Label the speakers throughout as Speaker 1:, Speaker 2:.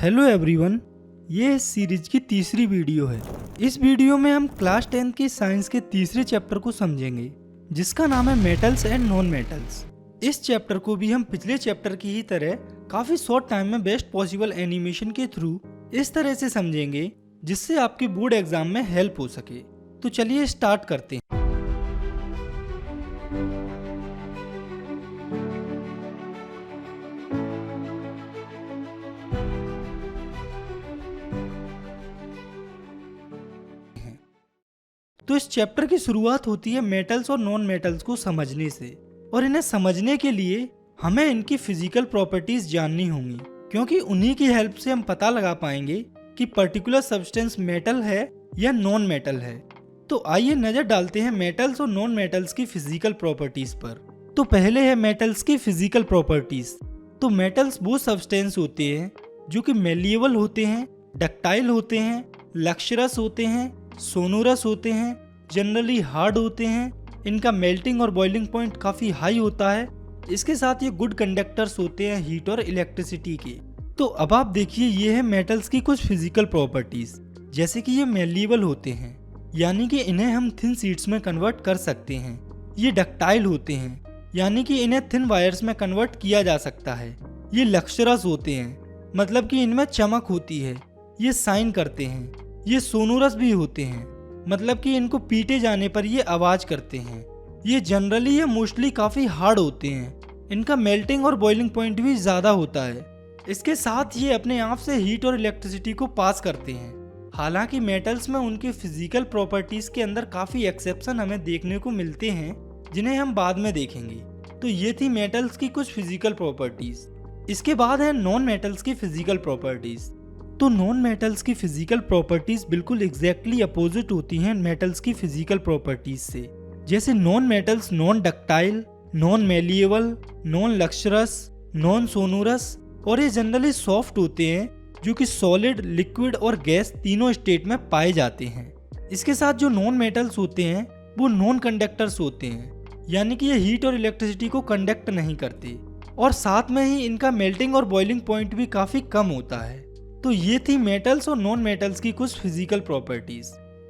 Speaker 1: Hello everyone, ये इस series की तीसरी वीडियो है। इस वीडियो में हम क्लास 10 की साइंस के तीसरे चैप्टर को समझेंगे, जिसका नाम है मेटल्स एंड नॉन मेटल्स। इस चैप्टर को भी हम पिछले चैप्टर की ही तरह काफी शॉर्ट टाइम में बेस्ट पॉसिबल एनिमेशन के थ्रू इस तरह से समझेंगे जिससे आपके बोर्ड एग्जाम में हेल्प हो सके। तो चलिए स्टार्ट करते हैं। तो इस चैप्टर की शुरुआत होती है मेटल्स और नॉन मेटल्स को समझने से, और इन्हें समझने के लिए हमें इनकी फिजिकल प्रॉपर्टीज जाननी होंगी, क्योंकि उन्हीं की हेल्प से हम पता लगा पाएंगे कि पर्टिकुलर सब्सटेंस मेटल है या नॉन मेटल है। तो आइए नजर डालते हैं मेटल्स और नॉन मेटल्स की फिजिकल प्रॉपर्टीज पर। तो पहले है मेटल्स की फिजिकल प्रॉपर्टीज। तो मेटल्स वो सब्सटेंस होते हैं जो कि मेलिएबल होते हैं, डक्टाइल होते हैं, लक्सरस होते हैं, सोनोरस होते हैं, जनरली हार्ड होते हैं, इनका मेल्टिंग और बॉइलिंग पॉइंट काफी हाई होता है। इसके साथ ये गुड कंडक्टर्स होते हैं हीट और इलेक्ट्रिसिटी के। तो अब आप देखिए, ये है मेटल्स की कुछ फिजिकल प्रॉपर्टीज। जैसे कि ये मेलिएबल होते हैं, यानी कि इन्हें हम थिन शीट्स में कन्वर्ट कर सकते हैं। ये डक्टाइल होते हैं, यानी कि इन्हें थिन वायर्स में कन्वर्ट किया जा सकता है। ये लक्सरस होते हैं, मतलब कि इनमें चमक होती है, ये शाइन करते हैं। ये सोनोरस भी होते हैं, मतलब कि इनको पीटे जाने पर ये आवाज करते हैं। ये जनरली या मोस्टली काफी हार्ड होते हैं, इनका मेल्टिंग और बॉइलिंग पॉइंट भी ज्यादा होता है। इसके साथ ये अपने आप से हीट और इलेक्ट्रिसिटी को पास करते हैं। हालांकि मेटल्स में उनके फिजिकल प्रॉपर्टीज के अंदर काफी एक्सेप्शन हमें देखने को मिलते हैं, जिन्हें हम बाद में देखेंगे। तो ये थी मेटल्स की कुछ फिजिकल प्रॉपर्टीज। इसके बाद है नॉन मेटल्स की फिजिकल प्रॉपर्टीज। तो नॉन मेटल्स की फिजिकल प्रॉपर्टीज बिल्कुल एग्जैक्टली अपोजिट होती हैं मेटल्स की फिजिकल प्रॉपर्टीज से। जैसे non metals non ductile, non malleable, non lustrous, non sonorous, और ये जनरली सॉफ्ट होते हैं, जो कि सॉलिड, लिक्विड और गैस तीनों स्टेट में पाए जाते हैं। इसके साथ जो नॉन मेटल्स होते हैं वो नॉन कंडक्टर्स होते हैं, यानी कि ये हीट और इलेक्ट्रिसिटी को कंडक्ट नहीं करते, और साथ में ही इनका मेल्टिंग और बॉइलिंग पॉइंट भी काफी कम होता है। तो ये थी मेटल्स और नॉन मेटल्स की कुछ फिजिकल प्रॉपर्टीज।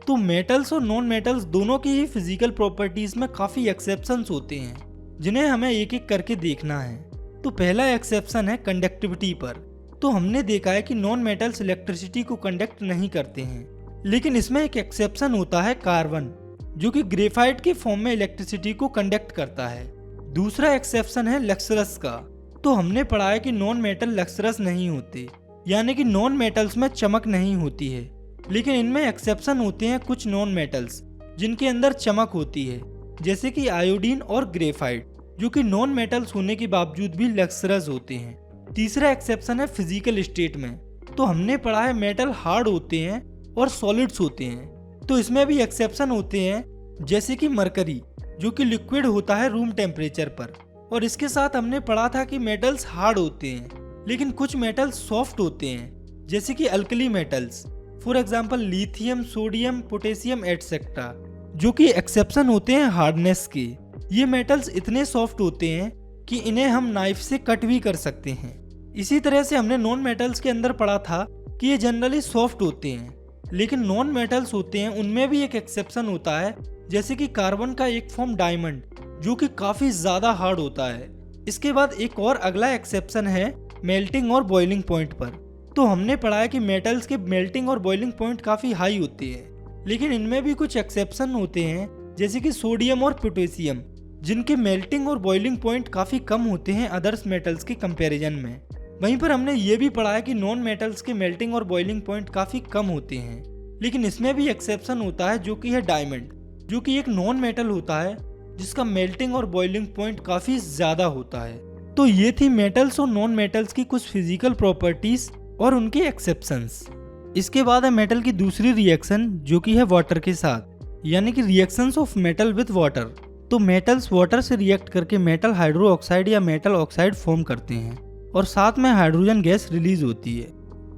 Speaker 1: तो मेटल्स और नॉन मेटल्स दोनों की ही फिजिकल प्रॉपर्टीज में काफी एक्सेप्शंस होते हैं, जिन्हें हमें एक एक करके देखना है। तो पहला एक्सेप्शन है कंडक्टिविटी पर। तो हमने देखा है कि नॉन मेटल्स इलेक्ट्रिसिटी को कंडक्ट नहीं करते हैं, लेकिन इसमें एक एक्सेप्शन होता है कार्बन, जो कि ग्रेफाइट के फॉर्म में इलेक्ट्रिसिटी को कंडक्ट करता है। दूसरा एक्सेप्शन है लक्सरस का। तो हमने पढ़ा है कि नॉन मेटल लक्सरस नहीं होते, यानी कि नॉन मेटल्स में चमक नहीं होती है, लेकिन इनमें एक्सेप्शन होते हैं कुछ नॉन मेटल्स जिनके अंदर चमक होती है, जैसे कि आयोडीन और ग्रेफाइट, जो कि नॉन मेटल्स होने के बावजूद भी लक्सरस होते हैं। तीसरा एक्सेप्शन है फिजिकल स्टेट में। तो हमने पढ़ा है मेटल हार्ड होते हैं और सॉलिड्स होते हैं। तो इसमें भी एक्सेप्शन होते हैं, जैसे कि मरकरी, जो कि लिक्विड होता है रूम टेम्परेचर पर। और इसके साथ हमने पढ़ा था कि मेटल्स हार्ड होते हैं, लेकिन कुछ मेटल्स सॉफ्ट होते हैं, जैसे कि alkali metals, for example lithium, sodium, potassium etcetera, जो कि एक्सेप्शन होते हैं हार्डनेस के। ये मेटल्स इतने सॉफ्ट होते हैं कि इन्हें हम नाइफ से कट भी कर सकते हैं। इसी तरह से हमने नॉन मेटल्स के अंदर पढ़ा था कि ये जनरली सॉफ्ट होते हैं, लेकिन नॉन मेटल्स होते हैं उनमें भी एक एक्सेप्शन होता है, जैसे कि कार्बन का एक फॉर्म डायमंड, जो कि काफी ज्यादा हार्ड होता है। इसके बाद एक और अगला एक्सेप्शन है मेल्टिंग और बॉइलिंग पॉइंट पर। तो हमने पढ़ा है कि मेटल्स के मेल्टिंग और बॉइलिंग पॉइंट काफी हाई होते हैं, लेकिन इनमें भी कुछ एक्सेप्शन होते हैं, जैसे कि सोडियम और पोटेशियम, जिनके मेल्टिंग और बॉइलिंग पॉइंट काफी कम होते हैं अदर्स मेटल्स के कंपैरिजन में। वहीं पर हमने ये भी पढ़ा है कि नॉन मेटल्स के मेल्टिंग और बॉइलिंग पॉइंट काफी कम होते हैं, लेकिन इसमें भी एक्सेप्शन होता है, जो कि है डायमंड, जो कि एक नॉन मेटल होता है जिसका मेल्टिंग और बॉइलिंग पॉइंट काफी ज्यादा होता है। तो ये थी मेटल्स और नॉन मेटल्स की कुछ फिजिकल प्रॉपर्टीज और उनके एक्सेप्शंस। इसके बाद है मेटल की दूसरी रिएक्शन, जो कि है वाटर के साथ, यानी कि reactions of metal with water. तो मेटल्स वाटर से रिएक्ट करके मेटल हाइड्रो ऑक्साइड या मेटल ऑक्साइड फॉर्म करते हैं, और साथ में हाइड्रोजन गैस रिलीज होती है।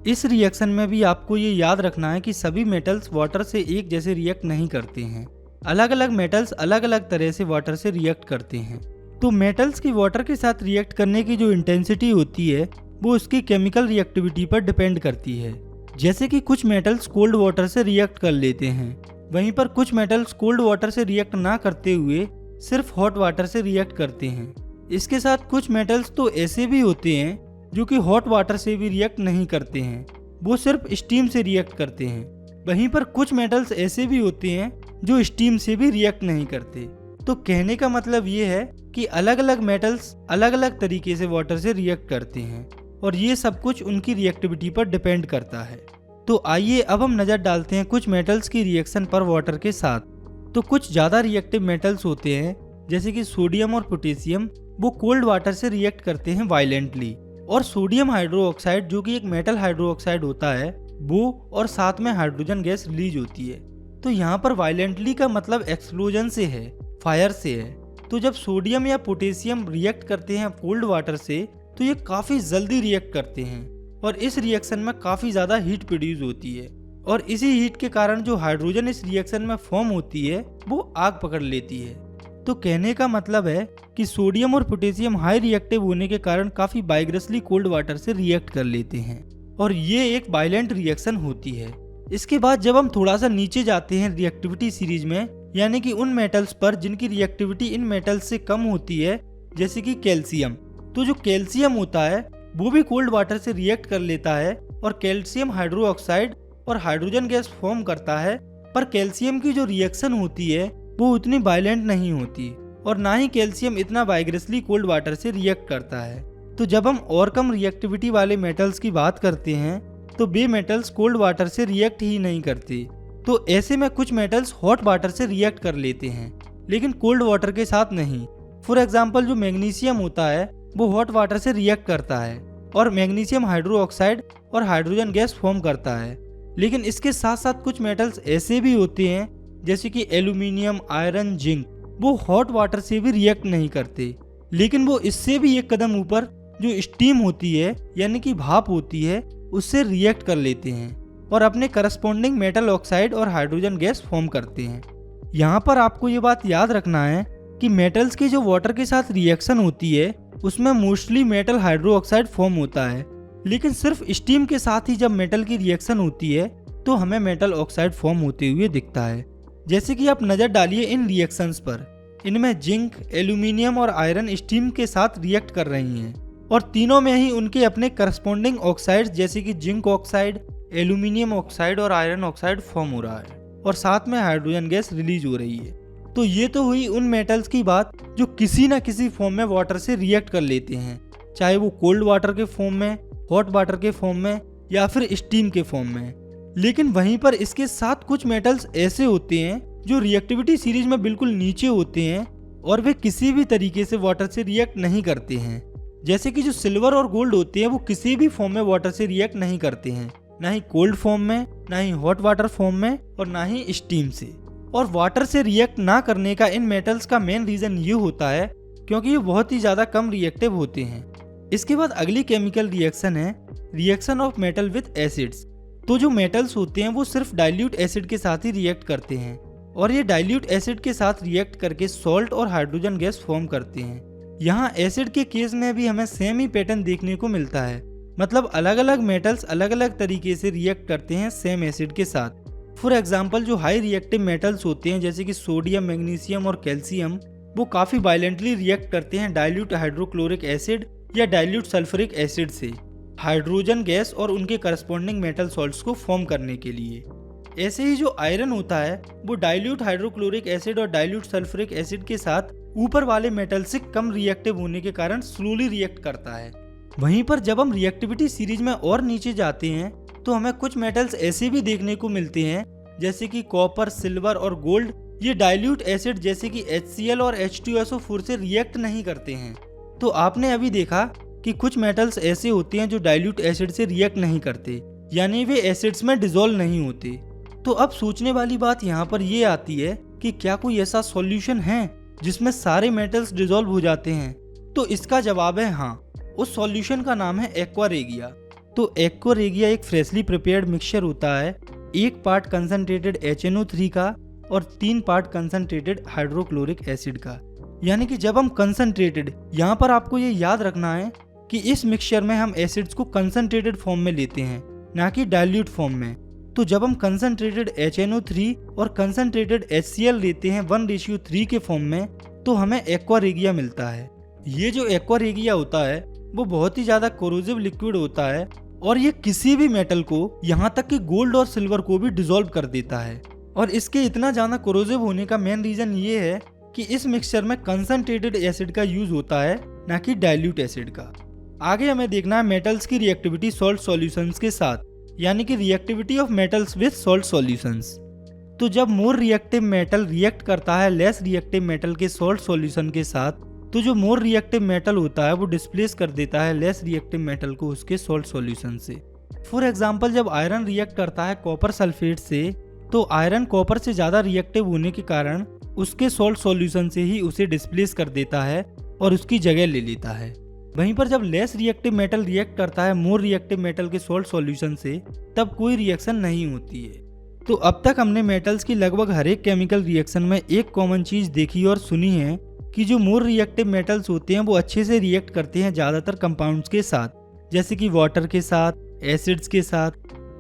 Speaker 1: इस रिएक्शन में भी आपको ये याद रखना है कि सभी मेटल्स वाटर से एक जैसे रिएक्ट नहीं करते हैं। अलग अलग मेटल्स अलग अलग तरह से वाटर से रिएक्ट करते हैं। तो मेटल्स की वाटर के साथ रिएक्ट करने की जो इंटेंसिटी होती है वो उसकी केमिकल रिएक्टिविटी पर डिपेंड करती है। जैसे कि कुछ मेटल्स कोल्ड वाटर से रिएक्ट कर लेते हैं, वहीं पर कुछ मेटल्स कोल्ड वाटर से रिएक्ट ना करते हुए सिर्फ हॉट वाटर से रिएक्ट करते हैं। इसके साथ कुछ मेटल्स तो ऐसे भी होते हैं जो कि हॉट वाटर से भी रिएक्ट नहीं करते हैं, वो सिर्फ स्टीम से रिएक्ट करते हैं। वहीं पर कुछ मेटल्स ऐसे भी होते हैं जो स्टीम से भी रिएक्ट नहीं करते। तो कहने का मतलब ये है कि अलग अलग मेटल्स अलग अलग तरीके से वाटर से रिएक्ट करते हैं और ये सब कुछ उनकी रिएक्टिविटी पर डिपेंड करता है। तो आइए अब हम नज़र डालते हैं कुछ मेटल्स की रिएक्शन पर वाटर के साथ। तो कुछ ज़्यादा रिएक्टिव मेटल्स होते हैं जैसे कि सोडियम और पोटेशियम, वो कोल्ड वाटर से रिएक्ट करते हैं वायलेंटली। और सोडियम हाइड्रोक्साइड जो कि एक मेटल हाइड्रोक्साइड होता है वो, और साथ में हाइड्रोजन गैस रिलीज होती है। तो यहाँ पर वायलेंटली का मतलब एक्सप्लोजन से है, फायर से है। तो जब सोडियम या पोटेशियम रिएक्ट करते हैं कोल्ड वाटर से तो ये काफ़ी जल्दी रिएक्ट करते हैं और इस रिएक्शन में काफ़ी ज़्यादा हीट प्रोड्यूस होती है और इसी हीट के कारण जो हाइड्रोजन इस रिएक्शन में फॉर्म होती है वो आग पकड़ लेती है। तो कहने का मतलब है कि सोडियम और पोटेशियम हाई रिएक्टिव होने के कारण काफ़ी वाइग्रसली कोल्ड वाटर से रिएक्ट कर लेते हैं और ये एक वायलेंट रिएक्शन होती है। इसके बाद जब हम थोड़ा सा नीचे जाते हैं रिएक्टिविटी सीरीज में, यानी कि उन मेटल्स पर जिनकी रिएक्टिविटी इन मेटल्स से कम होती है, जैसे कि कैल्शियम। तो जो कैल्शियम होता है वो भी कोल्ड वाटर से रिएक्ट कर लेता है और कैल्शियम हाइड्रोक्साइड और हाइड्रोजन गैस फॉर्म करता है। पर कैल्शियम की जो रिएक्शन होती है वो उतनी वायलेंट नहीं होती और ना ही कैल्शियम इतना वाइग्रसली कोल्ड वाटर से रिएक्ट करता है। तो जब हम और कम रिएक्टिविटी वाले मेटल्स की बात करते हैं तो वे मेटल्स कोल्ड वाटर से रिएक्ट ही नहीं करते। तो ऐसे में कुछ मेटल्स हॉट वाटर से रिएक्ट कर लेते हैं लेकिन कोल्ड वाटर के साथ नहीं। फॉर एग्जाम्पल जो मैग्नीशियम होता है वो हॉट वाटर से रिएक्ट करता है और मैग्नीशियम हाइड्रोक्साइड और हाइड्रोजन गैस फॉर्म करता है। लेकिन इसके साथ साथ कुछ मेटल्स ऐसे भी होते हैं जैसे कि एल्यूमिनियम, आयरन, जिंक, वो हॉट वाटर से भी रिएक्ट नहीं करते, लेकिन वो इससे भी एक कदम ऊपर जो स्टीम होती है यानी कि भाप होती है उससे रिएक्ट कर लेते हैं और अपने करस्पॉन्डिंग मेटल ऑक्साइड और हाइड्रोजन गैस फॉर्म करते हैं। यहाँ पर आपको ये बात याद रखना है कि मेटल्स की जो वाटर के साथ रिएक्शन होती है उसमें मोस्टली मेटल हाइड्रोक्साइड फॉर्म होता है, लेकिन सिर्फ स्टीम के साथ ही जब मेटल की रिएक्शन होती है तो हमें मेटल ऑक्साइड फॉर्म होते हुए दिखता है। जैसे कि आप नज़र डालिए इन रिएक्शंस पर, इनमें जिंक, एल्यूमिनियम और आयरन स्टीम के साथ रिएक्ट कर रही हैं और तीनों में ही उनके अपने करस्पॉन्डिंग ऑक्साइड्स जैसे कि जिंक ऑक्साइड, एल्यूमिनियम ऑक्साइड और आयरन ऑक्साइड फॉर्म हो रहा है और साथ में हाइड्रोजन गैस रिलीज हो रही है। तो ये तो हुई उन मेटल्स की बात जो किसी न किसी फॉर्म में वाटर से रिएक्ट कर लेते हैं, चाहे वो कोल्ड वाटर के फॉर्म में, हॉट वाटर के फॉर्म में या फिर स्टीम के फॉर्म में। लेकिन वहीं पर इसके साथ कुछ मेटल्स ऐसे होते हैं जो रिएक्टिविटी सीरीज में बिल्कुल नीचे होते हैं और वे किसी भी तरीके से वाटर से रिएक्ट नहीं करते हैं। जैसे कि जो सिल्वर और गोल्ड होते हैं वो किसी भी फॉर्म में वाटर से रिएक्ट नहीं करते हैं, ना ही कोल्ड फॉर्म में, ना ही हॉट वाटर फॉर्म में और ना ही स्टीम से। और वाटर से रिएक्ट ना करने का इन मेटल्स का मेन रीजन ये होता है क्योंकि ये बहुत ही ज्यादा कम रिएक्टिव होते हैं। इसके बाद अगली केमिकल रिएक्शन है reaction of metal with acids. तो जो मेटल्स होते हैं वो सिर्फ डाइल्यूट एसिड के साथ ही रिएक्ट करते हैं और ये डाइल्यूट एसिड के साथ रिएक्ट करके सॉल्ट और हाइड्रोजन गैस फॉर्म करते हैं। यहाँ एसिड के केस में भी हमें सेम ही पैटर्न देखने को मिलता है, मतलब अलग अलग मेटल्स अलग अलग तरीके से रिएक्ट करते हैं सेम एसिड के साथ। फॉर एग्जाम्पल जो हाई रिएक्टिव मेटल्स होते हैं जैसे कि सोडियम, मैग्नीशियम और कैल्शियम, वो काफ़ी वायलेंटली रिएक्ट करते हैं डाइल्यूट हाइड्रोक्लोरिक एसिड या डाइल्यूट सल्फ्यूरिक एसिड से हाइड्रोजन गैस और उनके करस्पॉन्डिंग मेटल सॉल्ट्स को फॉर्म करने के लिए। ऐसे ही जो आयरन होता है वो डाइल्यूट हाइड्रोक्लोरिक एसिड और डाइल्यूट सल्फ्यूरिक एसिड के साथ ऊपर वाले मेटल से कम रिएक्टिव होने के कारण स्लोली रिएक्ट करता है। वहीं पर जब हम रिएक्टिविटी सीरीज में और नीचे जाते हैं तो हमें कुछ मेटल्स ऐसे भी देखने को मिलते हैं जैसे कि कॉपर, सिल्वर और गोल्ड, ये डाइल्यूट एसिड जैसे कि HCl और H2SO4 से रिएक्ट नहीं करते हैं। तो आपने अभी देखा कि कुछ मेटल्स ऐसे होते हैं जो डाइल्यूट एसिड से रिएक्ट नहीं करते, यानी वे एसिड्स में डिसॉल्व नहीं होते। तो अब सोचने वाली बात यहाँ पर ये आती है कि क्या कोई ऐसा सॉल्यूशन है जिसमें सारे मेटल्स डिसॉल्व हो जाते हैं? तो इसका जवाब है हाँ। उस सॉल्यूशन का नाम है एक्वा रेगिया। तो एक्वा रेगिया एक फ्रेशली प्रिपेयर्ड मिक्सचर होता है, 1 पार्ट कंसनट्रेटेड HNO3 का और 3 पार्ट कंसनट्रेटेड हाइड्रोक्लोरिक एसिड का। यानी कि जब हम कंसनट्रेटेड, यहाँ पर आपको ये याद रखना है कि इस मिक्सचर में हम एसिड्स को कंसंट्रेटेड फॉर्म में लेते हैं, ना कि डाइल्यूट फॉर्म में। तो जब हम कंसंट्रेटेड HNO3 और कंसंट्रेटेड HCl लेते हैं 1:3 के फॉर्म में, तो हमें एक्वा रेगिया मिलता है। ये जो एक्वा रेगिया होता है वो बहुत ही ज़्यादा कोरोसिव लिक्विड होता है और ये किसी भी मेटल को, यहाँ तक कि गोल्ड और सिल्वर को भी डिसॉल्व कर देता है। और इसके इतना ज़्यादा कोरोसिव होने का मेन रीज़न ये है कि इस मिक्सचर में कंसंट्रेटेड एसिड का यूज होता है, ना कि डाइल्यूट एसिड का। आगे हमें देखना है मेटल्स की रिएक्टिविटी सॉल्ट सॉल्यूशंस के साथ, यानी कि reactivity of metals with salt solutions. तो जब मोर रिएक्टिव मेटल रिएक्ट करता है लेस रिएक्टिव मेटल के सॉल्ट सॉल्यूशन के साथ, तो जो मोर रिएक्टिव मेटल होता है वो डिस्प्लेस कर देता है लेस रिएक्टिव मेटल को उसके सॉल्ट सॉल्यूशन से। फॉर एग्जांपल, जब आयरन रिएक्ट करता है कॉपर सल्फेट से, तो आयरन कॉपर से ज़्यादा रिएक्टिव होने के कारण उसके सॉल्ट सॉल्यूशन से ही उसे डिस्प्लेस कर देता है और उसकी जगह ले लेता है। वहीं पर जब लेस रिएक्टिव मेटल रिएक्ट करता है मोर रिएक्टिव मेटल के सॉल्ट सॉल्यूशन से, तब कोई रिएक्शन नहीं होती है। तो अब तक हमने मेटल्स की लगभग हर एक केमिकल रिएक्शन में एक कॉमन चीज़ देखी और सुनी है कि जो मोर रिएक्टिव मेटल्स होते हैं वो अच्छे से रिएक्ट करते हैं ज़्यादातर कंपाउंड्स के साथ, जैसे कि वाटर के साथ, एसिड्स के साथ।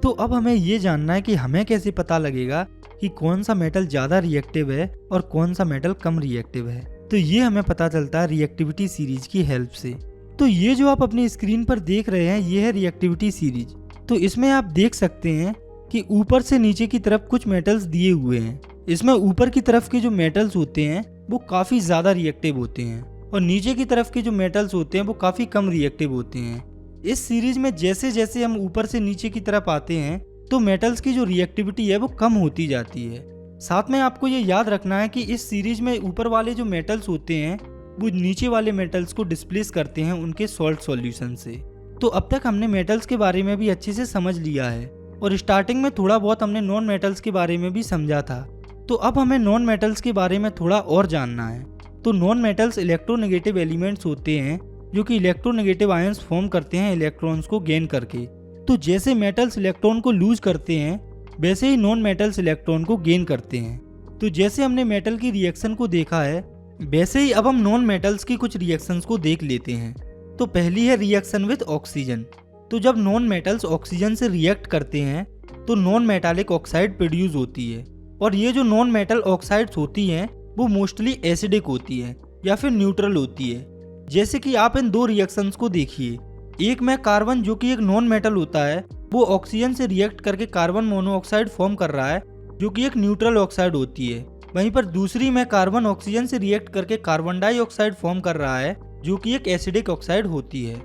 Speaker 1: तो अब हमें ये जानना है कि हमें कैसे पता लगेगा कि कौन सा मेटल ज़्यादा रिएक्टिव है और कौन सा मेटल कम रिएक्टिव है। तो ये हमें पता चलता है रिएक्टिविटी सीरीज की हेल्प से। तो ये जो आप अपनी स्क्रीन पर देख रहे हैं ये है रिएक्टिविटी सीरीज। तो इसमें आप देख सकते हैं कि ऊपर से नीचे की तरफ कुछ मेटल्स दिए हुए हैं। इसमें ऊपर की तरफ के जो मेटल्स होते हैं वो काफ़ी ज़्यादा रिएक्टिव होते हैं और नीचे की तरफ के जो मेटल्स होते हैं वो काफ़ी कम रिएक्टिव होते हैं। इस सीरीज में जैसे जैसे हम ऊपर से नीचे की तरफ आते हैं तो मेटल्स की जो रिएक्टिविटी है वो कम होती जाती है। साथ में आपको ये याद रखना है कि इस सीरीज में ऊपर वाले जो मेटल्स होते हैं वो नीचे वाले मेटल्स को डिस्प्लेस करते हैं उनके सॉल्ट सॉल्यूशन से। तो अब तक हमने मेटल्स के बारे में भी अच्छे से समझ लिया है और स्टार्टिंग में थोड़ा बहुत हमने नॉन मेटल्स के बारे में भी समझा था। तो अब हमें नॉन मेटल्स के बारे में थोड़ा और जानना है। तो नॉन मेटल्स इलेक्ट्रोनेगेटिव एलिमेंट्स होते हैं जो कि इलेक्ट्रोनेगेटिव आयंस फॉर्म करते हैं इलेक्ट्रॉन्स को गेन करके। तो जैसे मेटल्स इलेक्ट्रॉन को लूज करते हैं वैसे ही नॉन मेटल्स इलेक्ट्रॉन को गेन करते हैं। तो जैसे हमने मेटल की रिएक्शन को देखा है वैसे ही अब हम नॉन मेटल्स की कुछ रिएक्शंस को देख लेते हैं। तो पहली है रिएक्शन विद ऑक्सीजन। तो जब नॉन मेटल्स ऑक्सीजन से रिएक्ट करते हैं तो नॉन मेटालिक ऑक्साइड प्रोड्यूस होती है और ये जो नॉन मेटल ऑक्साइड्स होती हैं वो मोस्टली एसिडिक होती है या फिर न्यूट्रल होती है। जैसे कि आप इन दो रिएक्शंस को देखिए, एक में कार्बन जो कि एक नॉन मेटल होता है वो ऑक्सीजन से रिएक्ट करके कार्बन मोनोऑक्साइड फॉर्म कर रहा है जो कि एक न्यूट्रल ऑक्साइड होती है। वहीं पर दूसरी में कार्बन ऑक्सीजन से रिएक्ट करके कार्बन डाइऑक्साइड फॉर्म कर रहा है जो कि एक एसिडिक ऑक्साइड होती है।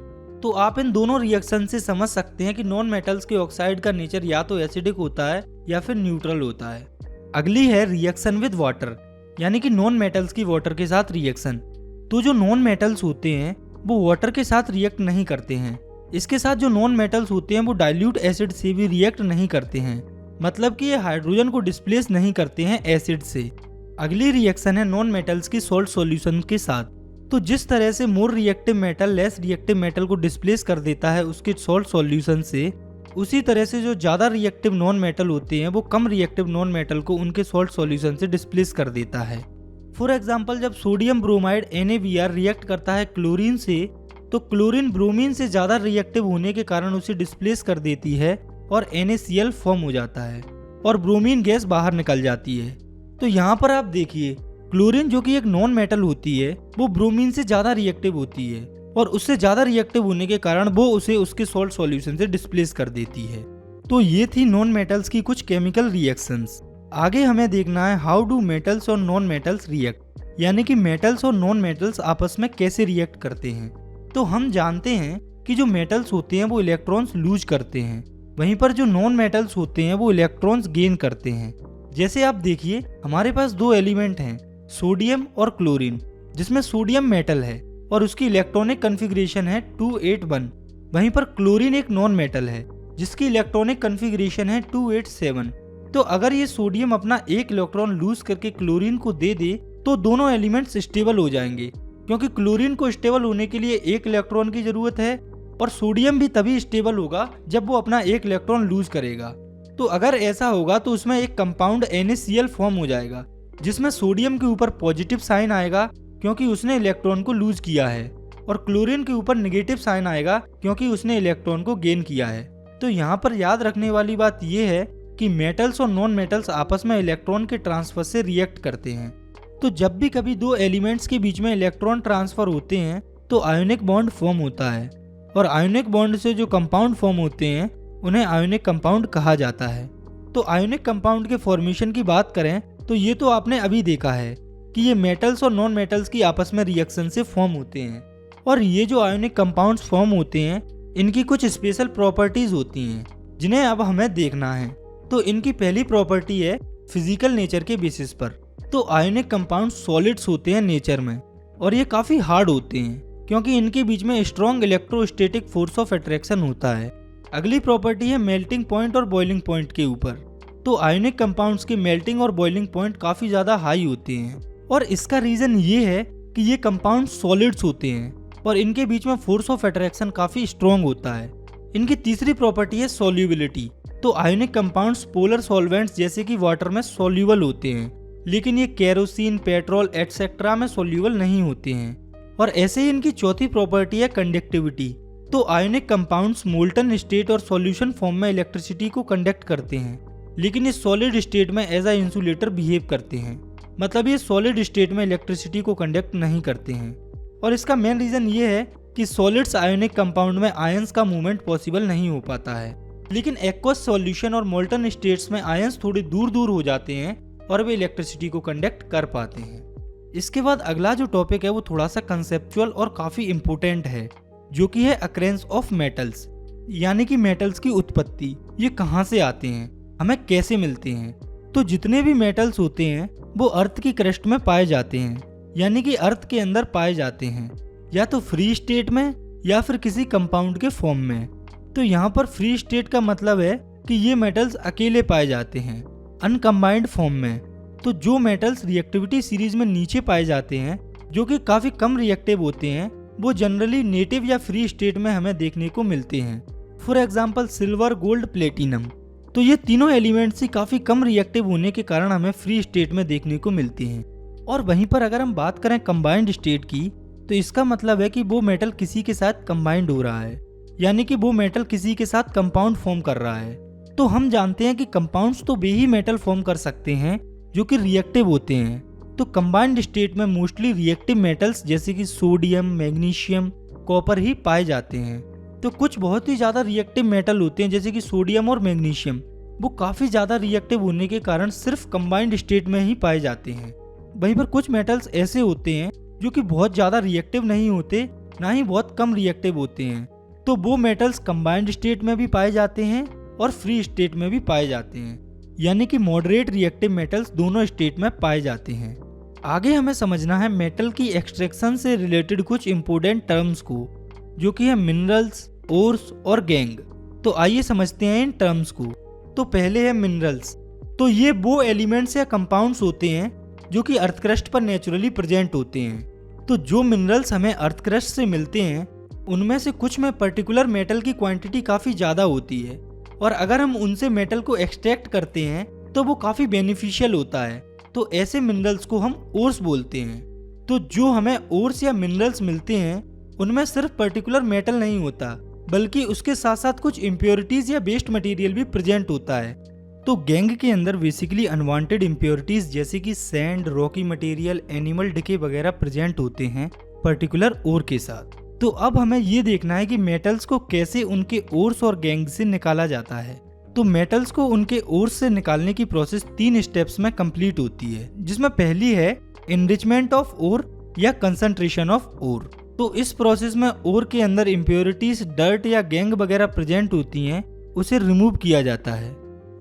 Speaker 1: तो आप इन दोनों रिएक्शन से समझ सकते हैं कि नॉन मेटल्स के ऑक्साइड का नेचर या तो एसिडिक होता है या फिर न्यूट्रल होता है। अगली है रिएक्शन विद वाटर, यानी कि नॉन मेटल्स की वाटर के साथ रिएक्शन। तो जो नॉन मेटल्स होते हैं वो वाटर के साथ रिएक्ट नहीं करते हैं। इसके साथ जो नॉन मेटल्स होते हैं वो डाइल्यूट एसिड से भी रिएक्ट नहीं करते हैं, मतलब कि ये हाइड्रोजन को डिस्प्लेस नहीं करते हैं एसिड से। अगली रिएक्शन है नॉन मेटल्स की सॉल्ट सॉल्यूशन के साथ। तो जिस तरह से more reactive metal less reactive metal को डिस्प्लेस कर देता है उसके सॉल्ट सॉल्यूशन से, उसी तरह से जो ज़्यादा रिएक्टिव नॉन मेटल होते हैं वो कम रिएक्टिव नॉन मेटल को उनके सॉल्ट सॉल्यूशन से डिस्प्लेस कर देता है। फॉर एग्जाम्पल, जब सोडियम ब्रोमाइड NaBr रिएक्ट करता है क्लोरीन से, तो क्लोरीन ब्रोमीन से ज़्यादा रिएक्टिव होने के कारण उसे डिस्प्लेस कर देती है और NaCl फॉर्म हो जाता है और ब्रोमीन गैस बाहर निकल जाती है। तो यहाँ पर आप देखिए, क्लोरीन जो कि एक नॉन मेटल होती है वो ब्रोमीन से ज़्यादा रिएक्टिव होती है और उससे ज़्यादा रिएक्टिव होने के कारण वो उसे उसके सॉल्ट सॉल्यूशन से डिस्प्लेस कर देती है। तो ये थी नॉन मेटल्स की कुछ केमिकल रिएक्शंस। आगे हमें देखना है हाउ डू मेटल्स और नॉन मेटल्स रिएक्ट, यानी कि मेटल्स और नॉन मेटल्स आपस में कैसे रिएक्ट करते हैं। तो हम जानते हैं कि जो मेटल्स होते हैं वो इलेक्ट्रॉन्स लूज करते हैं, वहीं पर जो नॉन मेटल्स होते हैं वो इलेक्ट्रॉन्स गेन करते हैं। जैसे आप देखिए, हमारे पास दो एलिमेंट हैं, सोडियम और क्लोरीन, जिसमें सोडियम मेटल है और उसकी इलेक्ट्रॉनिक कॉन्फ़िगरेशन है 281। वहीं पर क्लोरीन एक नॉन मेटल है जिसकी इलेक्ट्रॉनिक कॉन्फ़िगरेशन है 287। तो अगर ये सोडियम अपना एक इलेक्ट्रॉन लूज करके क्लोरीन को दे दे तो दोनों एलिमेंट्स स्टेबल हो जाएंगे, क्योंकि क्लोरीन को स्टेबल होने के लिए एक इलेक्ट्रॉन की जरूरत है और सोडियम भी तभी स्टेबल होगा जब वो अपना एक इलेक्ट्रॉन लूज करेगा। तो अगर ऐसा होगा तो उसमें एक कंपाउंड NaCl फॉर्म हो जाएगा जिसमें सोडियम के ऊपर पॉजिटिव साइन आएगा क्योंकि उसने इलेक्ट्रॉन को लूज किया है, और क्लोरीन के ऊपर नेगेटिव साइन आएगा क्योंकि उसने इलेक्ट्रॉन को गेन किया है। तो यहाँ पर याद रखने वाली बात यह है कि मेटल्स और नॉन मेटल्स आपस में इलेक्ट्रॉन के ट्रांसफर से रिएक्ट करते हैं। तो जब भी कभी दो एलिमेंट्स के बीच में इलेक्ट्रॉन ट्रांसफर होते हैं तो आयोनिक बॉन्ड फॉर्म होता है, और आयोनिक बॉन्ड से जो कंपाउंड फॉर्म होते हैं उन्हें आयोनिक कंपाउंड कहा जाता है। तो आयोनिक कंपाउंड के फॉर्मेशन की बात करें तो ये तो आपने अभी देखा है कि ये मेटल्स और नॉन मेटल्स की आपस में रिएक्शन से फॉर्म होते हैं। और ये जो आयोनिक कंपाउंड्स फॉर्म होते हैं इनकी कुछ स्पेशल प्रॉपर्टीज होती हैं जिन्हें अब हमें देखना है। तो इनकी पहली प्रॉपर्टी है फिजिकल नेचर के बेसिस पर। तो आयोनिक कंपाउंड सॉलिड्स होते हैं नेचर में, और ये काफ़ी हार्ड होते हैं क्योंकि इनके बीच में strong electrostatic force of attraction होता है। अगली प्रॉपर्टी है मेल्टिंग पॉइंट और बॉइलिंग पॉइंट के ऊपर। तो आयोनिक कंपाउंड्स के मेल्टिंग और बॉइलिंग पॉइंट काफ़ी ज़्यादा हाई होते हैं, और इसका रीज़न ये है कि ये कंपाउंड सॉलिड्स होते हैं और इनके बीच में फोर्स ऑफ अट्रैक्शन काफ़ी स्ट्रॉन्ग होता है। इनकी तीसरी प्रॉपर्टी है सॉल्युबिलिटी। तो आयोनिक कंपाउंड्स पोलर सॉल्वेंट्स जैसे कि वाटर में सॉल्युबल होते हैं, लेकिन ये केरोसिन, पेट्रोल एटसेट्रा में सॉल्युबल नहीं होते हैं। और ऐसे ही इनकी चौथी प्रॉपर्टी है कंडक्टिविटी। तो आयोनिक कंपाउंड्स मोल्टन स्टेट और सॉल्यूशन फॉर्म में इलेक्ट्रिसिटी को कंडक्ट करते हैं, लेकिन ये सॉलिड स्टेट में एज अ इंसुलेटर बिहेव करते हैं। मतलब ये सॉलिड स्टेट में इलेक्ट्रिसिटी को कंडक्ट नहीं करते हैं। और इसका मेन रीज़न ये है कि सॉलिड्स आयोनिक कंपाउंड में आयंस का मूवमेंट पॉसिबल नहीं हो पाता है, लेकिन एक्वस सॉल्यूशन और मोल्टन स्टेट्स में आयंस थोड़े दूर दूर हो जाते हैं और वे इलेक्ट्रिसिटी को कंडक्ट कर पाते हैं। इसके बाद अगला जो टॉपिक है वो थोड़ा सा कंसेप्चुअल और काफ़ी इम्पोर्टेंट है, जो कि है अक्रेंस ऑफ मेटल्स, यानी कि मेटल्स की उत्पत्ति। ये कहाँ से आते हैं, हमें कैसे मिलते हैं। तो जितने भी मेटल्स होते हैं वो अर्थ की क्रस्ट में पाए जाते हैं, यानी कि अर्थ के अंदर पाए जाते हैं, या तो फ्री स्टेट में या फिर किसी कंपाउंड के फॉर्म में। तो यहाँ पर फ्री स्टेट का मतलब है कि ये मेटल्स अकेले पाए जाते हैं अनकम्बाइंड फॉर्म में। तो जो मेटल्स रिएक्टिविटी सीरीज में नीचे पाए जाते हैं, जो कि काफ़ी कम रिएक्टिव होते हैं, वो जनरली नेटिव या फ्री स्टेट में हमें देखने को मिलते हैं। For example silver, gold, platinum. तो ये तीनों एलिमेंट्स ही काफ़ी कम रिएक्टिव होने के कारण हमें फ्री स्टेट में देखने को मिलते हैं। और वहीं पर अगर हम बात करें कंबाइंड स्टेट की, तो इसका मतलब है कि वो मेटल किसी के साथ कंबाइंड हो रहा है, यानी कि वो मेटल किसी के साथ कंपाउंड फॉर्म कर रहा है। तो हम जानते हैं कि कंपाउंड्स तो वे ही मेटल फॉर्म कर सकते हैं जो कि रिएक्टिव होते हैं। तो कंबाइंड स्टेट में मोस्टली रिएक्टिव मेटल्स जैसे कि सोडियम, मैग्नीशियम, कॉपर ही पाए जाते हैं। तो कुछ बहुत ही ज़्यादा रिएक्टिव मेटल होते हैं जैसे कि सोडियम और मैग्नीशियम, वो काफ़ी ज़्यादा रिएक्टिव होने के कारण सिर्फ कंबाइंड स्टेट में ही पाए जाते हैं। वहीं पर कुछ मेटल्स ऐसे होते हैं जो कि बहुत ज़्यादा रिएक्टिव नहीं होते, ना ही बहुत कम रिएक्टिव होते हैं। तो वो मेटल्स कंबाइंड स्टेट में भी पाए जाते हैं और फ्री स्टेट में भी पाए जाते हैं, यानी कि मॉडरेट रिएक्टिव मेटल्स दोनों स्टेट में पाए जाते हैं। आगे हमें समझना है मेटल की एक्सट्रैक्शन से रिलेटेड कुछ इंपॉर्टेंट टर्म्स को, जो कि है मिनरल्स, ओर्स और गैंग। तो आइए समझते हैं इन टर्म्स को। तो पहले है मिनरल्स। तो ये वो एलिमेंट्स या कंपाउंड्स होते हैं जो कि अर्थ क्रस्ट पर नेचुरली प्रेजेंट होते हैं। तो जो मिनरल्स हमें अर्थ क्रस्ट से मिलते हैं उनमें से कुछ में पर्टिकुलर मेटल की क्वांटिटी काफ़ी ज़्यादा होती है, और अगर हम उनसे मेटल को एक्सट्रैक्ट करते हैं तो वो काफ़ी बेनिफिशियल होता है। तो ऐसे मिनरल्स को हम ओर्स बोलते हैं। तो जो हमें ओर्स या मिनरल्स मिलते हैं उनमें सिर्फ पर्टिकुलर मेटल नहीं होता, बल्कि उसके साथ साथ कुछ इम्प्योरिटीज़ या वेस्ट मटेरियल भी प्रेजेंट होता है। तो गैंग के अंदर बेसिकली अनवांटेड इम्प्योरिटीज़ जैसे कि sand, Rocky material, animal decay वगैरह प्रेजेंट होते हैं पर्टिकुलर ओर के साथ। तो अब हमें ये देखना है कि मेटल्स को कैसे उनके ओर्स और गैंग से निकाला जाता है। तो मेटल्स को उनके ओर्स से निकालने की प्रोसेस 3 स्टेप्स में कंप्लीट होती है, जिसमें पहली है एनरिचमेंट ऑफ ओर या कंसंट्रेशन ऑफ ओर। तो इस प्रोसेस में ओर के अंदर इम्प्योरिटीज, डर्ट या गैंग वगैरह प्रेजेंट होती हैं, उसे रिमूव किया जाता है।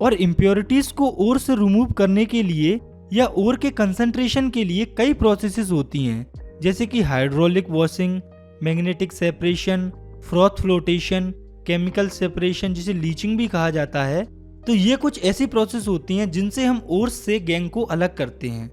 Speaker 1: और इम्प्योरिटीज को ओर से रिमूव करने के लिए या ओर के कंसंट्रेशन के लिए कई प्रोसेसेस होती हैं, जैसे कि hydraulic washing, magnetic separation, froth flotation, chemical separation जिसे लीचिंग भी कहा जाता है। तो ये कुछ ऐसी प्रोसेस होती हैं जिनसे हम ओर्स से गैंग को अलग करते हैं।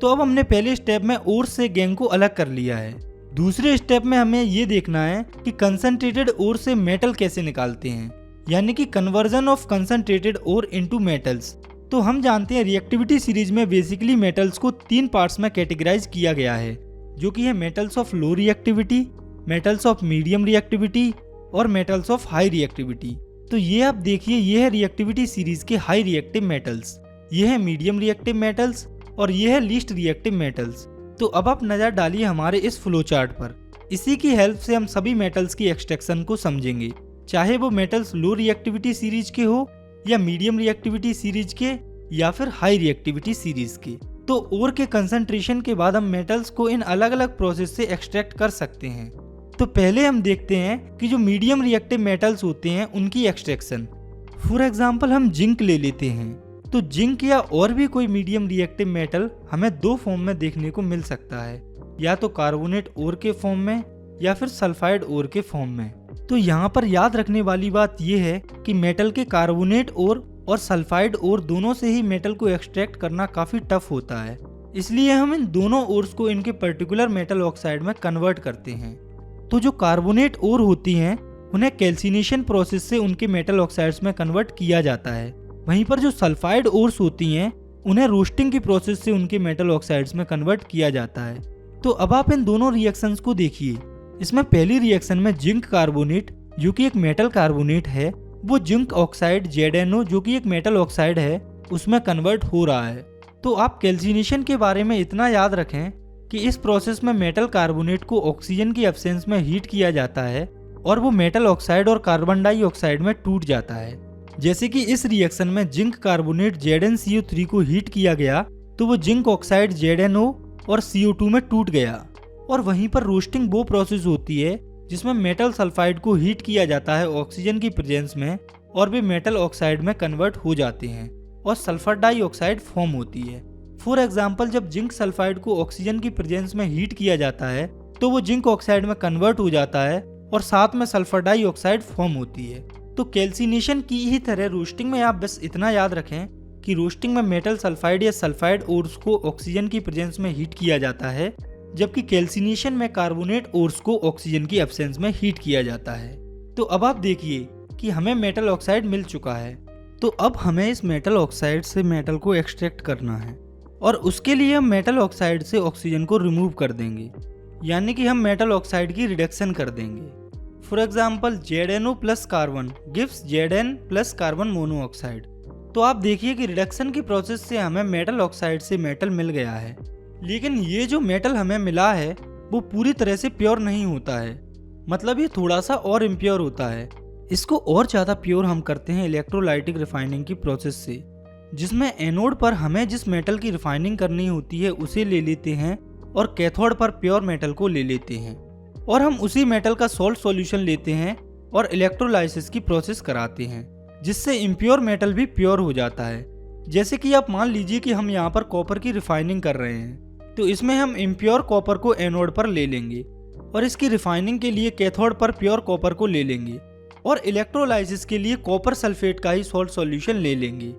Speaker 1: तो अब हमने पहले स्टेप में ओर्स से गैंग को अलग कर लिया है। दूसरे स्टेप में हमें ये देखना है कि कंसंट्रेटेड ओर से मेटल कैसे निकालते हैं, यानी कि conversion of concentrated ore into metals. तो हम जानते हैं रिएक्टिविटी सीरीज में बेसिकली मेटल्स को 3 पार्ट्स में कैटेगराइज किया गया है, जो कि है metals of low reactivity, metals of medium reactivity और मेटल्स ऑफ हाई रिएक्टिविटी। तो ये आप देखिए, ये है रिएक्टिविटी सीरीज के हाई रिएक्टिव मेटल्स, ये है मीडियम रिएक्टिव मेटल्स और ये है लीस्ट रिएक्टिव मेटल्स। तो अब आप नज़र डालिए हमारे इस फ्लो चार्ट पर। इसी की हेल्प से हम सभी मेटल्स की एक्सट्रैक्शन को समझेंगे, चाहे वो मेटल्स लो रिएक्टिविटी सीरीज के हो या मीडियम रिएक्टिविटी सीरीज के या फिर हाई रिएक्टिविटी सीरीज के। तो ओर के कंसंट्रेशन के बाद हम मेटल्स को इन अलग अलग प्रोसेस से एक्सट्रैक्ट कर सकते हैं। तो पहले हम देखते हैं कि जो मीडियम रिएक्टिव मेटल्स होते हैं उनकी एक्सट्रैक्शन। फॉर एग्जांपल हम जिंक ले लेते हैं। तो जिंक या और भी कोई मीडियम रिएक्टिव मेटल हमें दो फॉर्म में देखने को मिल सकता है, या तो कार्बोनेट ओर के फॉर्म में या फिर सल्फाइड ओर के फॉर्म में। तो यहाँ पर याद रखने वाली बात यह है कि मेटल के कार्बोनेट ओर और सल्फाइड ओर दोनों से ही मेटल को एक्सट्रैक्ट करना काफी टफ होता है, इसलिए हम इन दोनों ओर्स को इनके पर्टिकुलर मेटल ऑक्साइड में कन्वर्ट करते हैं। तो जो कार्बोनेट ओर होती हैं उन्हें कैल्सिनेशन प्रोसेस से उनके मेटल ऑक्साइड्स में कन्वर्ट किया जाता है, वहीं पर जो सल्फाइड ओर्स होती हैं उन्हें रोस्टिंग की प्रोसेस से उनके मेटल ऑक्साइड्स में कन्वर्ट किया जाता है। तो अब आप इन दोनों रिएक्शंस को देखिए। इसमें पहली रिएक्शन में जिंक कार्बोनेट जो कि एक मेटल कार्बोनेट है, वो जिंक ऑक्साइड ZnO जो कि एक मेटल ऑक्साइड है उसमें कन्वर्ट हो रहा है। तो आप कैल्सिनेशन के बारे में इतना याद रखें कि इस प्रोसेस में मेटल कार्बोनेट को ऑक्सीजन की एब्सेंस में हीट किया जाता है और वो मेटल ऑक्साइड और कार्बन डाइऑक्साइड में टूट जाता है। जैसे कि इस रिएक्शन में जिंक कार्बोनेट ZnCO3 को हीट किया गया तो वो जिंक ऑक्साइड ZnO और CO2 में टूट गया। और वहीं पर रोस्टिंग वो प्रोसेस होती है जिसमें मेटल सल्फाइड को हीट किया जाता है ऑक्सीजन की प्रेजेंस में और वे मेटल ऑक्साइड में कन्वर्ट हो जाते हैं और सल्फर डाइऑक्साइड फॉर्म होती है। फॉर एग्जाम्पल जब जिंक सल्फाइड को ऑक्सीजन की प्रेजेंस में हीट किया जाता है तो वो जिंक ऑक्साइड में कन्वर्ट हो जाता है और साथ में सल्फर डाइऑक्साइड फॉर्म होती है। तो कैल्सिनेशन की ही तरह रोस्टिंग में आप बस इतना याद रखें कि रोस्टिंग में मेटल सल्फाइड या सल्फाइड ओर्स को ऑक्सीजन की प्रेजेंस में हीट किया जाता है, जबकि कैल्सिनेशन में कार्बोनेट ओर्स को ऑक्सीजन की एब्सेंस में हीट किया जाता है। तो अब आप देखिए कि हमें मेटल ऑक्साइड मिल चुका है। तो अब हमें इस मेटल ऑक्साइड से मेटल को एक्सट्रैक्ट करना है और उसके लिए हम मेटल ऑक्साइड से ऑक्सीजन को रिमूव कर देंगे, यानी कि हम मेटल ऑक्साइड की रिडक्शन कर देंगे। For example ZnO plus carbon gives Zn plus carbon monoxide. तो आप देखिए कि रिडक्शन की प्रोसेस से हमें मेटल ऑक्साइड से मेटल मिल गया है, लेकिन ये जो मेटल हमें मिला है वो पूरी तरह से प्योर नहीं होता है, मतलब ये थोड़ा सा और इम्प्योर होता है। इसको और ज़्यादा प्योर हम करते हैं इलेक्ट्रोलाइटिक रिफाइनिंग की प्रोसेस से, जिसमें एनोड पर हमें जिस मेटल की रिफाइनिंग करनी होती है उसे ले लेते हैं और कैथोड पर प्योर मेटल को ले लेते हैं और हम उसी मेटल का सॉल्ट सॉल्यूशन लेते हैं और इलेक्ट्रोलाइसिस की प्रोसेस कराते हैं, जिससे इम्प्योर मेटल भी प्योर हो जाता है। जैसे कि आप मान लीजिए कि हम यहाँ पर कॉपर की रिफाइनिंग कर रहे हैं, तो इसमें हम इम्प्योर कॉपर को एनोड पर ले लेंगे और इसकी रिफाइनिंग के लिए कैथोड पर प्योर कॉपर को ले लेंगे और इलेक्ट्रोलाइसिस के लिए कॉपर सल्फेट का ही सॉल्ट सॉल्यूशन ले लेंगे,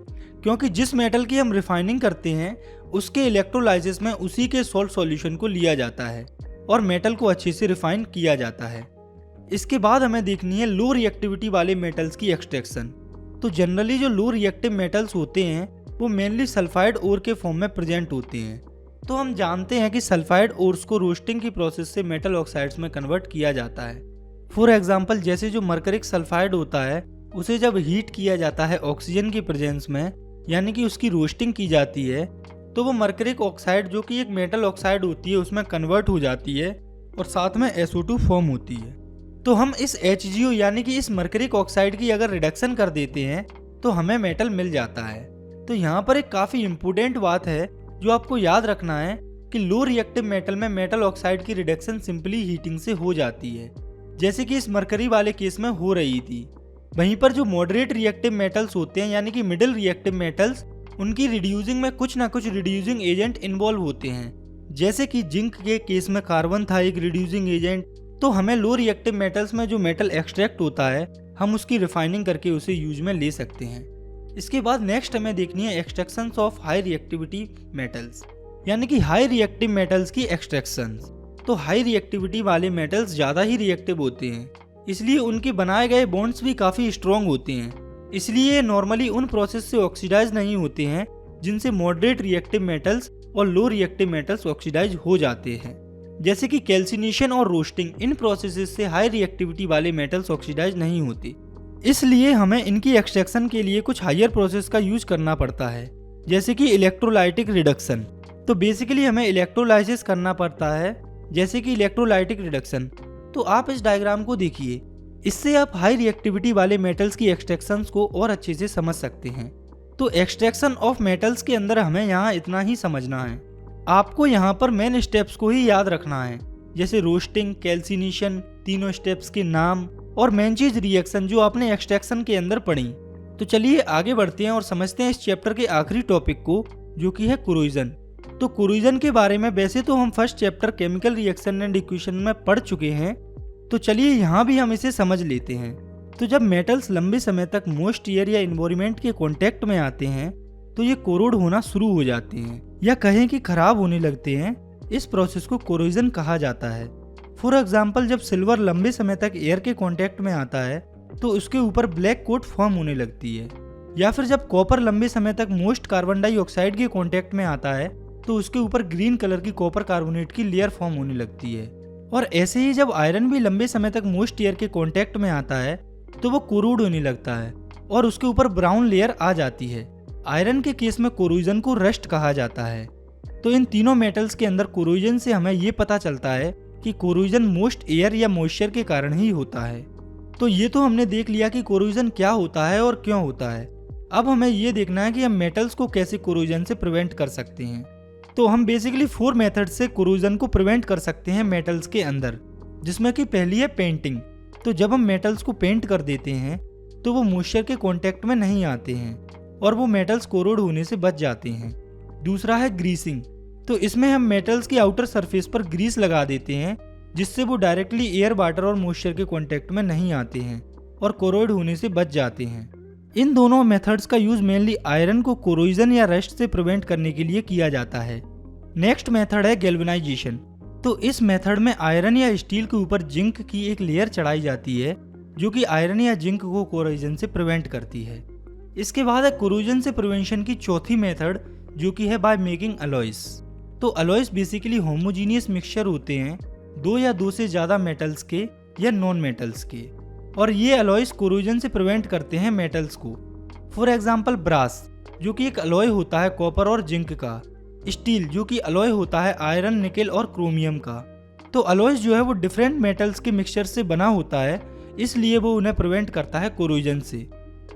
Speaker 1: क्योंकि जिस मेटल की हम रिफाइनिंग करते हैं उसके इलेक्ट्रोलाइसिस में उसी के सॉल्ट सॉल्यूशन को लिया जाता है और मेटल को अच्छे से रिफाइन किया जाता है। इसके बाद हमें देखनी है लो रिएक्टिविटी वाले मेटल्स की एक्सट्रैक्शन। तो जनरली जो लो रिएक्टिव मेटल्स होते हैं वो मेनली सल्फाइड ओर के फॉर्म में प्रेजेंट होते हैं। तो हम जानते हैं कि सल्फाइड ओर्स को रोस्टिंग की प्रोसेस से मेटल ऑक्साइड्स में कन्वर्ट किया जाता है। फॉर एग्जांपल जैसे जो मरकरिक सल्फाइड होता है उसे जब हीट किया जाता है ऑक्सीजन की प्रेजेंस में, यानी कि उसकी रोस्टिंग की जाती है, तो वो मरकरिक ऑक्साइड जो कि एक मेटल ऑक्साइड होती है उसमें कन्वर्ट हो जाती है और साथ में SO2 फॉर्म होती है। तो हम इस HgO यानी कि इस मरकरिक ऑक्साइड की अगर रिडक्शन कर देते हैं तो हमें मेटल मिल जाता है। तो यहाँ पर एक काफ़ी इम्पोर्टेंट बात है जो आपको याद रखना है कि लो रिएक्टिव मेटल में मेटल ऑक्साइड की रिडक्शन सिंपली हीटिंग से हो जाती है, जैसे कि इस मरकरी वाले केस में हो रही थी। वहीं पर जो मॉडरेट रिएक्टिव मेटल्स होते हैं यानी कि मिडिल रिएक्टिव मेटल्स, उनकी रिड्यूसिंग में कुछ ना कुछ रिड्यूसिंग एजेंट इन्वॉल्व होते हैं, जैसे कि जिंक के केस में कार्बन था एक रिड्यूसिंग एजेंट। तो हमें लो रिएक्टिव मेटल्स में जो मेटल एक्सट्रैक्ट होता है हम उसकी रिफाइनिंग करके उसे यूज में ले सकते हैं। इसके बाद नेक्स्ट हमें देखनी है extractions of high reactivity metals, यानी कि हाई रिएक्टिव मेटल्स की एक्सट्रैक्शंस। तो हाई रिएक्टिविटी वाले मेटल्स ज़्यादा ही रिएक्टिव होते हैं, इसलिए उनके बनाए गए बॉन्ड्स भी काफ़ी स्ट्रॉन्ग होते हैं, इसलिए नॉर्मली उन प्रोसेस से ऑक्सीडाइज नहीं होते हैं जिनसे मॉडरेट रिएक्टिव मेटल्स और लो रिएक्टिव मेटल्स ऑक्सीडाइज हो जाते हैं। जैसे कि कैल्सिनेशन और रोस्टिंग, इन प्रोसेसेस से हाई रिएक्टिविटी वाले मेटल्स ऑक्सीडाइज नहीं होते। इसलिए हमें इनकी एक्सट्रैक्शन के लिए कुछ हायर प्रोसेस का यूज करना पड़ता है, जैसे कि इलेक्ट्रोलाइटिक रिडक्शन। तो बेसिकली हमें इलेक्ट्रोलाइसिस करना पड़ता है, जैसे कि इलेक्ट्रोलाइटिक रिडक्शन। तो आप इस डायग्राम को देखिए, इससे आप हाई रिएक्टिविटी वाले मेटल्स की एक्सट्रैक्शंस को और अच्छे से समझ सकते हैं। तो एक्सट्रैक्शन ऑफ मेटल्स के अंदर हमें यहाँ इतना ही समझना है। आपको यहाँ पर मेन स्टेप्स को ही याद रखना है, जैसे रोस्टिंग, कैल्सिनेशन, तीनों स्टेप्स के नाम और मेन चीज रिएक्शन जो आपने एक्सट्रैक्शन के अंदर पढ़ी। तो चलिए आगे बढ़ते हैं और समझते हैं इस चैप्टर के आखिरी टॉपिक को, जो कि है कोरोजन। तो कोरोजन के बारे में वैसे तो हम first chapter chemical reaction and equation में पढ़ चुके हैं, तो चलिए यहाँ भी हम इसे समझ लेते हैं। तो जब मेटल्स लंबे समय तक मॉइस्ट एयर या एनवायरनमेंट के कांटेक्ट में आते हैं तो ये कोरोड होना शुरू हो जाते हैं, या कहें कि खराब होने लगते हैं। इस प्रोसेस को कोरोजन कहा जाता है। फॉर एग्जाम्पल, जब सिल्वर लंबे समय तक एयर के कांटेक्ट में आता है तो उसके ऊपर ब्लैक कोट फॉर्म होने लगती है, या फिर जब कॉपर लंबे समय तक मोस्ट कार्बन डाइऑक्साइड के कांटेक्ट में आता है तो उसके ऊपर ग्रीन कलर की कॉपर कार्बोनेट की लेयर फॉर्म होने लगती है। और ऐसे ही जब आयरन भी लंबे समय तक मोस्ट एयर के कांटेक्ट में आता है तो वो कोरोड होने लगता है और उसके ऊपर ब्राउन लेयर आ जाती है। आयरन के केस में कोरोजन को रस्ट कहा जाता है। तो इन तीनों मेटल्स के अंदर कोरोजन से हमें ये पता चलता है कि कोरोजन मोस्ट एयर या मॉइस्चर के कारण ही होता है। तो ये तो हमने देख लिया कि कोरोजन क्या होता है और क्यों होता है। अब हमें ये देखना है कि हम मेटल्स को कैसे कोरोजन से प्रिवेंट कर सकते हैं। तो हम बेसिकली 4 मेथड से कोरोजन को प्रिवेंट कर सकते हैं मेटल्स के अंदर, जिसमें कि पहली है पेंटिंग। तो जब हम मेटल्स को पेंट कर देते हैं तो वो मॉइस्चर के कांटेक्ट में नहीं आते हैं और वो मेटल्स कोरोड होने से बच जाते हैं। दूसरा है ग्रीसिंग। तो इसमें हम मेटल्स की आउटर सरफेस पर ग्रीस लगा देते हैं, जिससे वो डायरेक्टली एयर, वाटर और मॉइस्चर के कांटेक्ट में नहीं आते हैं और कोरोड होने से बच जाते हैं। इन दोनों मेथड्स का यूज मेनली आयरन को कोरोजन या रस्ट से प्रिवेंट करने के लिए किया जाता है। नेक्स्ट मेथड है गैल्वेनाइजेशन। तो इस मेथड में आयरन या स्टील के ऊपर जिंक की एक लेयर चढ़ाई जाती है, जो कि आयरन या जिंक को कोरोजन से प्रिवेंट करती है। इसके बाद है कोरोजन से प्रिवेंशन की चौथी मेथड, जो कि है बाय मेकिंग अलॉयस। तो अलॉयस बेसिकली होमोजीनियस मिक्सचर होते हैं, 2 या 2 से ज़्यादा मेटल्स के या नॉन मेटल्स के, और ये अलॉयस कोरोजन से प्रिवेंट करते हैं मेटल्स को। फॉर एग्जाम्पल ब्रास, जो कि एक अलॉय होता है कॉपर और जिंक का। स्टील, जो कि अलॉय होता है आयरन, निकेल और क्रोमियम का। तो अलॉयस जो है वो डिफरेंट मेटल्स के मिक्सचर से बना होता है, इसलिए वो उन्हें प्रिवेंट करता है कोरोजन से।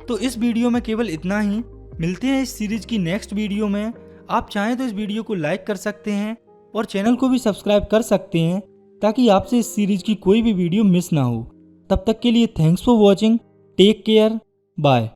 Speaker 1: तो इस वीडियो में केवल इतना ही। मिलते हैं इस सीरीज की नेक्स्ट वीडियो में। आप चाहें तो इस वीडियो को लाइक कर सकते हैं और चैनल को भी सब्सक्राइब कर सकते हैं, ताकि आपसे इस सीरीज की कोई भी वीडियो मिस ना हो। तब तक के लिए thanks for watching, take care, bye.